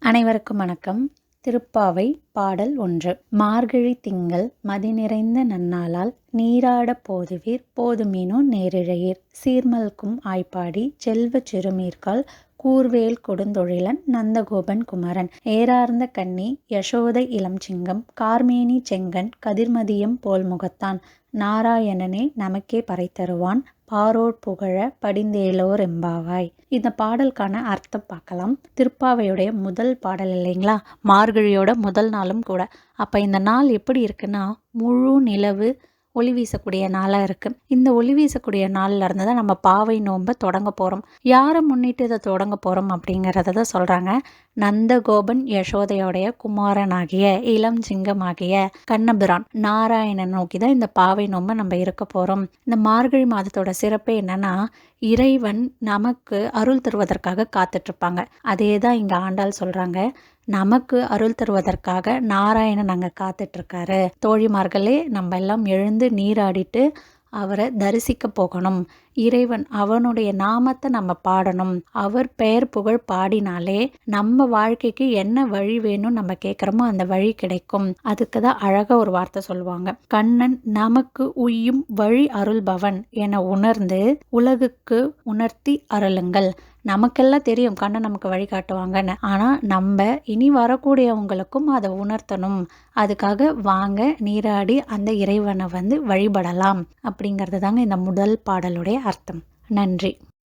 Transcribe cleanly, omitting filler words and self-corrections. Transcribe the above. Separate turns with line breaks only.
அனைவருக்கும் வணக்கம். திருப்பாவை பாடல் 1. மார்கழி திங்கள் மதி நிறைந்த நன்னாளால் நீராடப் போதுவீர் போதுமீனோ நேரிழையீர் சீர்மல்கும் ஆய்ப்பாடி செல்வச் சிறுமீர்காள் கூர்வேல் கொடுந்தொழிலன் நந்தகோபன் குமரன் ஏறார்ந்த கண்ணி யசோதை இளம்சிங்கம் கார்மேனி செங்கண் கதிர்மதியம் போல் முகத்தான் நாராயணனே நமக்கே பறைதருவான் பாரோர் புகழ படிந்தேலோர் எம்பாவாய். இந்த பாடலுக்கான அர்த்தம் பார்க்கலாம். திருப்பாவையுடைய முதல் பாடல் இல்லைங்களா, மார்கழியோட முதல் நாளும் கூட. அப்போ இந்த நாள் எப்படி இருக்குன்னா, முழு நிலவு ஒளி வீசக்கூடிய நாளாக இருக்குது. இந்த ஒளி வீசக்கூடிய நாளில் இருந்து தான் நம்ம பாவை நோன்பை தொடங்க போகிறோம். யாரை முன்னிட்டு இதை தொடங்க போகிறோம் அப்படிங்கிறத தான் சொல்கிறாங்க. நந்தகோபன் யசோதையோடைய குமாரனாகிய இளம் சிங்கமாகிய கண்ணபிரான் நாராயணன் நோக்கி தான் இந்த பாவை நோன்பை நம்ம இருக்க போகிறோம். இந்த மார்கழி மாதத்தோட சிறப்பே என்னன்னா, இறைவன் நமக்கு அருள் தருவதற்காக காத்துட்ருப்பாங்க. அதே தான் இங்கே ஆண்டாள் சொல்கிறாங்க. நமக்கு அருள் தருவதற்காக நாராயணன் அங்கே காத்துட்ருக்காரு. தோழிமார்களே, நம்ம எல்லாம் எழுந்து நீராடிட்டு அவரை தரிசிக்க போகணும். இறைவன் அவனுடைய நாமத்தை நம்ம பாடணும். அவர் பெயர் புகழ் பாடினாலே நம்ம வாழ்க்கைக்கு என்ன வழி வேணும்னு நம்ம கேட்குறோமோ அந்த வழி கிடைக்கும். அதுக்கு தான் அழகாக ஒரு வார்த்தை சொல்லுவாங்க. கண்ணன் நமக்கு உய்யும் வழி அருள்பவன் என உணர்ந்து உலகுக்கு உணர்த்தி அருளுங்கள். நமக்கெல்லாம் தெரியும் கண்ணன் நமக்கு வழி காட்டுவாங்கன்னு. ஆனால் நம்ம இனி வரக்கூடியவங்களுக்கும் அதை உணர்த்தணும். அதுக்காக வாங்க நீராடி அந்த இறைவனை வழிபடலாம் அப்படிங்கிறது தாங்க இந்த முதல் பாடலுடைய அர்த்தம். நன்றி.